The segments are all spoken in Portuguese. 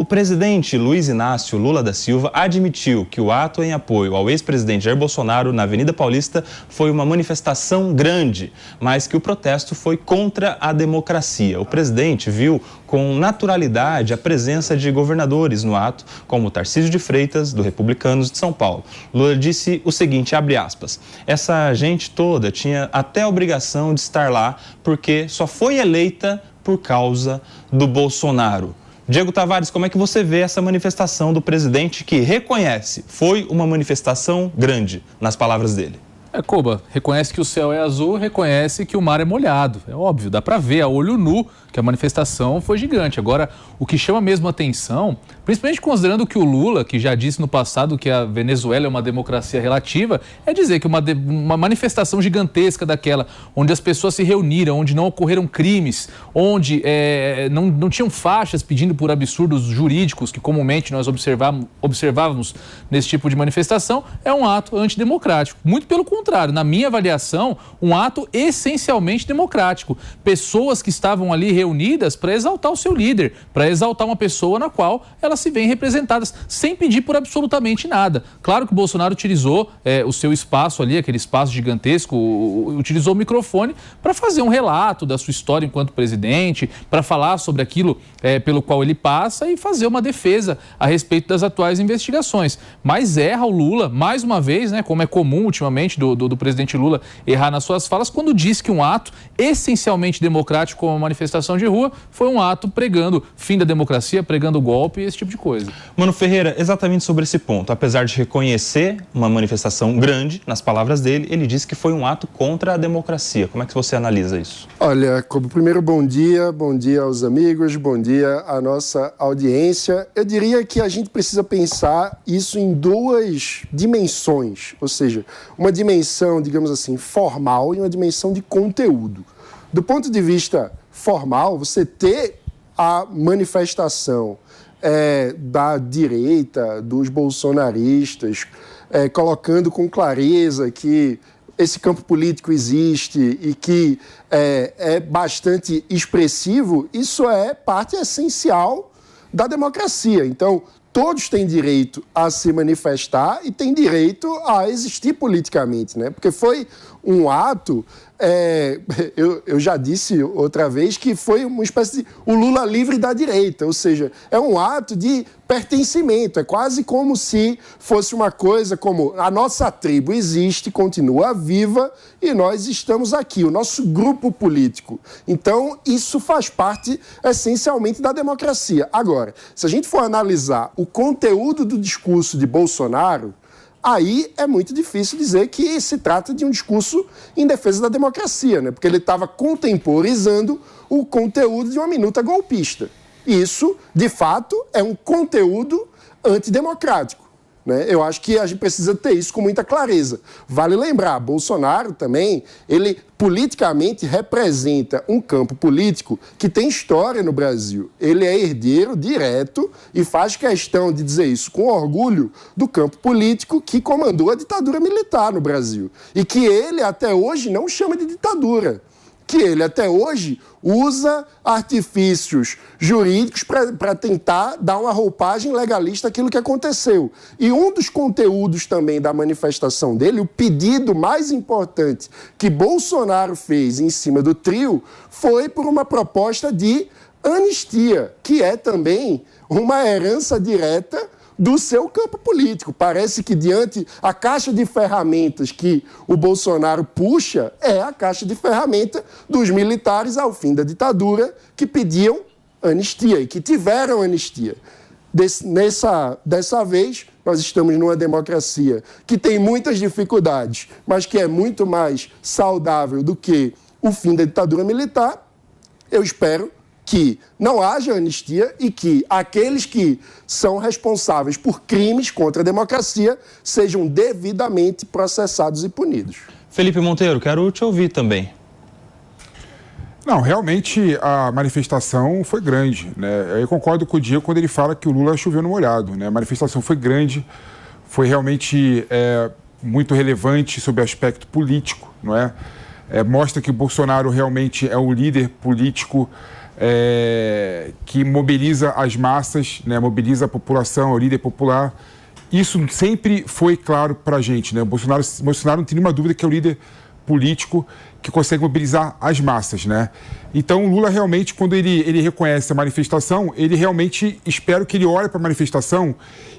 O presidente Luiz Inácio Lula da Silva admitiu que o ato em apoio ao ex-presidente Jair Bolsonaro na Avenida Paulista foi uma manifestação grande, mas que o protesto foi contra a democracia. O presidente viu com naturalidade a presença de governadores no ato, como Tarcísio de Freitas, do Republicanos de São Paulo. Lula disse o seguinte, abre aspas, essa gente toda tinha até a obrigação de estar lá porque só foi eleita por causa do Bolsonaro. Diego Tavares, como é que você vê essa manifestação do presidente que reconhece, foi uma manifestação grande, nas palavras dele? Koba, reconhece que o céu é azul, reconhece que o mar é molhado. É óbvio, dá para ver a olho nu que a manifestação foi gigante. Agora, o que chama mesmo atenção, principalmente considerando que o Lula, que já disse no passado que a Venezuela é uma democracia relativa, é dizer que uma manifestação gigantesca daquela, onde as pessoas se reuniram, onde não ocorreram crimes, onde não tinham faixas pedindo por absurdos jurídicos que comumente nós observávamos nesse tipo de manifestação, é um ato antidemocrático. Muito pelo contrário, na minha avaliação, um ato essencialmente democrático. Pessoas que estavam ali reunidas para exaltar o seu líder, para exaltar uma pessoa na qual elas se veem representadas, sem pedir por absolutamente nada. Claro que o Bolsonaro utilizou o seu espaço ali, aquele espaço gigantesco, utilizou o microfone para fazer um relato da sua história enquanto presidente, para falar sobre aquilo pelo qual ele passa e fazer uma defesa a respeito das atuais investigações. Mas erra o Lula, mais uma vez, né, como é comum ultimamente do presidente Lula errar nas suas falas, quando diz que um ato essencialmente democrático como uma manifestação de rua foi um ato pregando fim da democracia, pregando golpe e esse tipo de coisa. Mano Ferreira, exatamente sobre esse ponto, apesar de reconhecer uma manifestação grande, nas palavras dele, ele disse que foi um ato contra a democracia. Como é que você analisa isso? Olha, como primeiro bom dia aos amigos, bom dia à nossa audiência. Eu diria que a gente precisa pensar isso em duas dimensões, ou seja, uma dimensão, digamos assim, formal e uma dimensão de conteúdo. Do ponto de vista formal, você ter a manifestação da direita, dos bolsonaristas, colocando com clareza que esse campo político existe e que é bastante expressivo, isso é parte essencial da democracia. Então, todos têm direito a se manifestar e têm direito a existir politicamente, né? Porque foi um ato, eu já disse outra vez que foi uma espécie de o Lula livre da direita, ou seja, é um ato de pertencimento, é quase como se fosse uma coisa como a nossa tribo existe, continua viva e nós estamos aqui, o nosso grupo político. Então, isso faz parte essencialmente da democracia. Agora, se a gente for analisar o conteúdo do discurso de Bolsonaro, aí é muito difícil dizer que se trata de um discurso em defesa da democracia, né? Porque ele estava contemporizando o conteúdo de uma minuta golpista. Isso, de fato, é um conteúdo antidemocrático, né? Eu acho que a gente precisa ter isso com muita clareza. Vale lembrar, Bolsonaro também, ele politicamente representa um campo político que tem história no Brasil. Ele é herdeiro direto e faz questão de dizer isso com orgulho do campo político que comandou a ditadura militar no Brasil. E que ele até hoje não chama de ditadura. Que ele até hoje usa artifícios jurídicos para tentar dar uma roupagem legalista àquilo que aconteceu. E um dos conteúdos também da manifestação dele, o pedido mais importante que Bolsonaro fez em cima do trio, foi por uma proposta de anistia, que é também uma herança direta do seu campo político. Parece que diante a caixa de ferramentas que o Bolsonaro puxa é a caixa de ferramenta dos militares ao fim da ditadura que pediam anistia e que tiveram anistia. Dessa vez, nós estamos numa democracia que tem muitas dificuldades, mas que é muito mais saudável do que o fim da ditadura militar. Eu espero que não haja anistia e que aqueles que são responsáveis por crimes contra a democracia sejam devidamente processados e punidos. Felipe Monteiro, quero te ouvir também. Não, realmente a manifestação foi grande, né? Eu concordo com o Diego quando ele fala que o Lula choveu no molhado, né? A manifestação foi grande, foi realmente muito relevante sob o aspecto político, não é? Mostra que o Bolsonaro realmente é um líder político que mobiliza as massas, né, mobiliza a população, o líder popular. Isso sempre foi claro para a gente, né? O Bolsonaro não tem nenhuma dúvida que é o líder político que consegue mobilizar as massas, né? Então, o Lula realmente, quando ele reconhece a manifestação, ele realmente, espero que ele olhe para a manifestação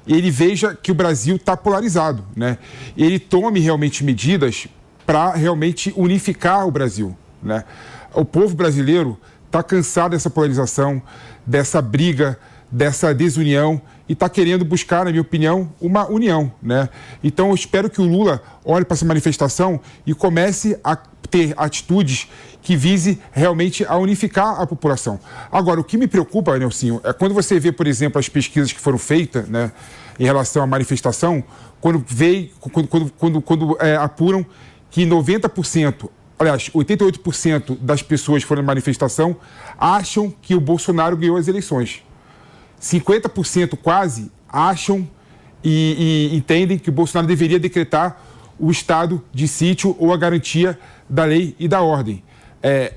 e ele veja que o Brasil está polarizado, né? Ele tome realmente medidas para realmente unificar o Brasil, né? O povo brasileiro está cansado dessa polarização, dessa briga, dessa desunião e está querendo buscar, na minha opinião, uma união, né? Então, eu espero que o Lula olhe para essa manifestação e comece a ter atitudes que vise realmente a unificar a população. Agora, o que me preocupa, Nelsinho, é quando você vê, por exemplo, as pesquisas que foram feitas, né, em relação à manifestação, quando apuram que 90%, aliás, 88% das pessoas que foram na manifestação acham que o Bolsonaro ganhou as eleições. 50% quase acham e entendem que o Bolsonaro deveria decretar o estado de sítio ou a garantia da lei e da ordem.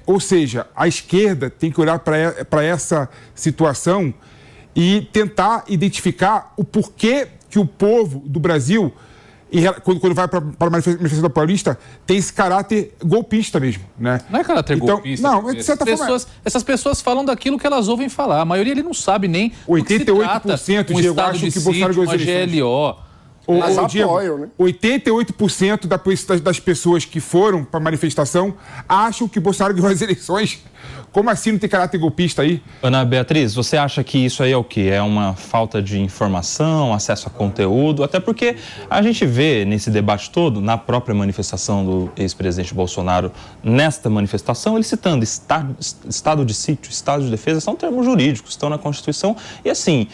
Ou seja, a esquerda tem que olhar para essa situação e tentar identificar o porquê que o povo do Brasil, quando vai para a manifestação da Paulista, tem esse caráter golpista mesmo, né? Não é caráter golpista. Não, de certa forma... Essas pessoas falam daquilo que elas ouvem falar. A maioria ele não sabe nem 88% um estado de sítio, uma GLO. Mas apoiam, né? 88% das pessoas que foram para a manifestação acham que o Bolsonaro ganhou as eleições. Como assim não tem caráter golpista aí? Ana Beatriz, você acha que isso aí é o quê? É uma falta de informação, acesso a conteúdo? Até porque a gente vê nesse debate todo, na própria manifestação do ex-presidente Bolsonaro, nesta manifestação, ele citando estado de sítio, estado de defesa, são termos jurídicos, estão na Constituição. E assim,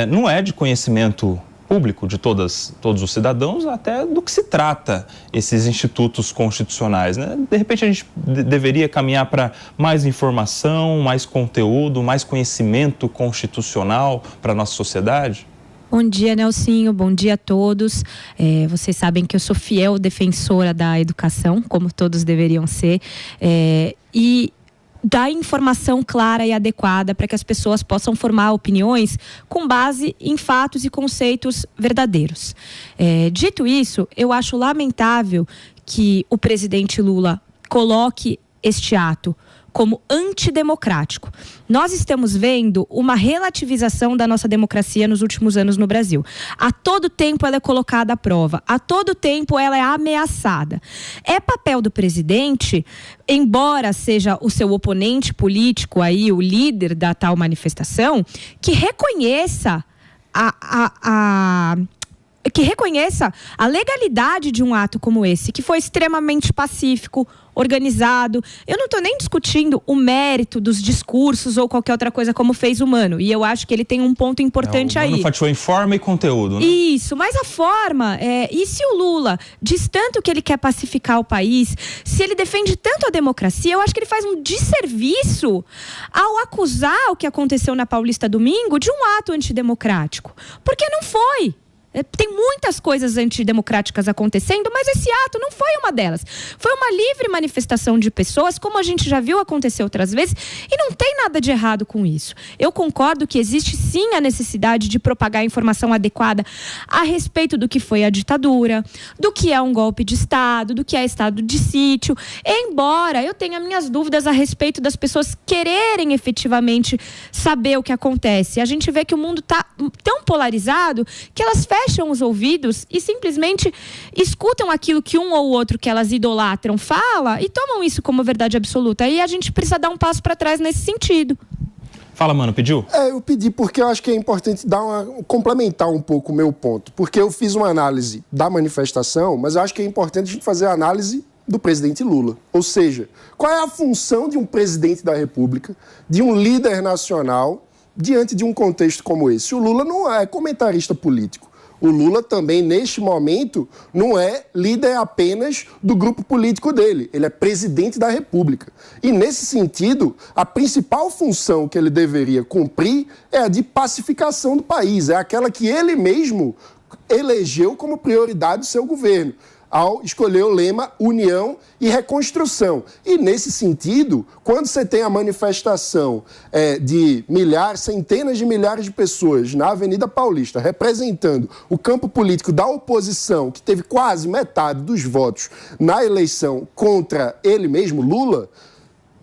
não é de conhecimento público de todos os cidadãos até do que se trata esses institutos constitucionais, né? De repente a gente deveria caminhar para mais informação, mais conteúdo, mais conhecimento constitucional para a nossa sociedade? Bom dia, Nelsinho. Bom dia a todos. Vocês sabem que eu sou fiel defensora da educação, como todos deveriam ser, e dar informação clara e adequada para que as pessoas possam formar opiniões com base em fatos e conceitos verdadeiros. Dito isso, eu acho lamentável que o presidente Lula coloque este ato como antidemocrático. Nós estamos vendo uma relativização da nossa democracia nos últimos anos no Brasil. A todo tempo ela é colocada à prova, a todo tempo ela é ameaçada. É papel do presidente, embora seja o seu oponente político aí, o líder da tal manifestação, que reconheça a legalidade de um ato como esse, que foi extremamente pacífico, organizado. Eu não estou nem discutindo o mérito dos discursos ou qualquer outra coisa como fez o Mano. E eu acho que ele tem um ponto importante aí. O Mano fatiou em forma e conteúdo, né? Isso, mas a forma... E se o Lula diz tanto que ele quer pacificar o país, se ele defende tanto a democracia, eu acho que ele faz um desserviço ao acusar o que aconteceu na Paulista domingo de um ato antidemocrático. Porque não foi. Tem muitas coisas antidemocráticas acontecendo, mas esse ato não foi uma delas. Foi uma livre manifestação de pessoas, como a gente já viu acontecer outras vezes, e não tem nada de errado com isso. Eu concordo que existe sim a necessidade de propagar informação adequada a respeito do que foi a ditadura, do que é um golpe de Estado, do que é estado de sítio, embora eu tenha minhas dúvidas a respeito das pessoas quererem efetivamente saber o que acontece. A gente vê que o mundo está tão polarizado que elas fecham os ouvidos e simplesmente escutam aquilo que um ou outro que elas idolatram fala e tomam isso como verdade absoluta. E a gente precisa dar um passo para trás nesse sentido. Fala, Mano, pediu? Eu pedi porque eu acho que é importante complementar um pouco o meu ponto. Porque eu fiz uma análise da manifestação, mas eu acho que é importante a gente fazer a análise do presidente Lula. Ou seja, qual é a função de um presidente da República, de um líder nacional, diante de um contexto como esse? O Lula não é comentarista político. O Lula também, neste momento, não é líder apenas do grupo político dele. Ele é presidente da República. E, nesse sentido, a principal função que ele deveria cumprir é a de pacificação do país. É aquela que ele mesmo elegeu como prioridade do seu governo. ao escolher o lema União e Reconstrução. E, nesse sentido, quando você tem a manifestação de centenas de milhares de pessoas na Avenida Paulista representando o campo político da oposição, que teve quase metade dos votos na eleição contra ele mesmo, Lula,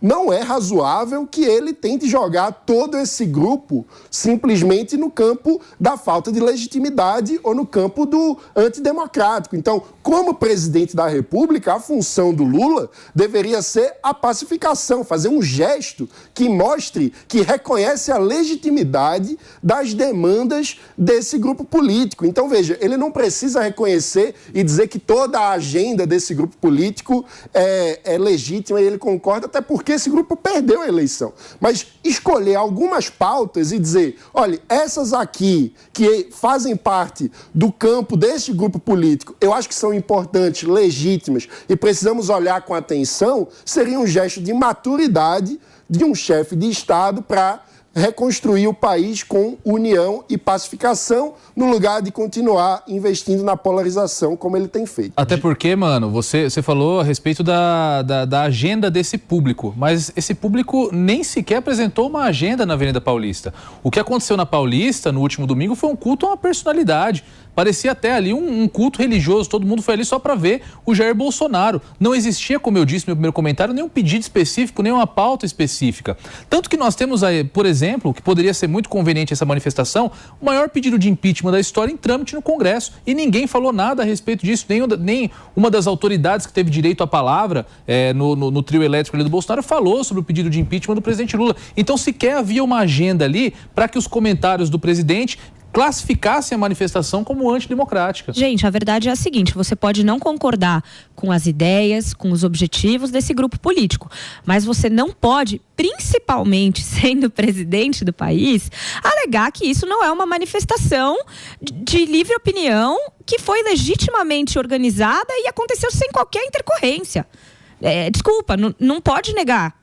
não é razoável que ele tente jogar todo esse grupo simplesmente no campo da falta de legitimidade ou no campo do antidemocrático. Então, como presidente da República, a função do Lula deveria ser a pacificação, fazer um gesto que mostre que reconhece a legitimidade das demandas desse grupo político. Então, veja, ele não precisa reconhecer e dizer que toda a agenda desse grupo político é legítima e ele concorda, até porque esse grupo perdeu a eleição. Mas escolher algumas pautas e dizer, olha, essas aqui que fazem parte do campo deste grupo político, eu acho que são importantes, legítimas e precisamos olhar com atenção, seria um gesto de maturidade de um chefe de Estado para reconstruir o país com união e pacificação, no lugar de continuar investindo na polarização como ele tem feito. Até porque, mano, você falou a respeito da agenda desse público, mas esse público nem sequer apresentou uma agenda na Avenida Paulista. O que aconteceu na Paulista no último domingo foi um culto a uma personalidade. Parecia até ali um culto religioso, todo mundo foi ali só para ver o Jair Bolsonaro. Não existia, como eu disse no meu primeiro comentário, nenhum pedido específico, nenhuma pauta específica. Tanto que nós temos aí, por exemplo, que poderia ser muito conveniente essa manifestação, o maior pedido de impeachment da história em trâmite no Congresso. E ninguém falou nada a respeito disso, nem uma das autoridades que teve direito à palavra no trio elétrico ali do Bolsonaro falou sobre o pedido de impeachment do presidente Lula. Então sequer havia uma agenda ali para que os comentários do presidente classificassem a manifestação como antidemocrática. Gente, a verdade é a seguinte, você pode não concordar com as ideias, com os objetivos desse grupo político, mas você não pode, principalmente sendo presidente do país, alegar que isso não é uma manifestação de livre opinião que foi legitimamente organizada e aconteceu sem qualquer intercorrência. Desculpa, não pode negar.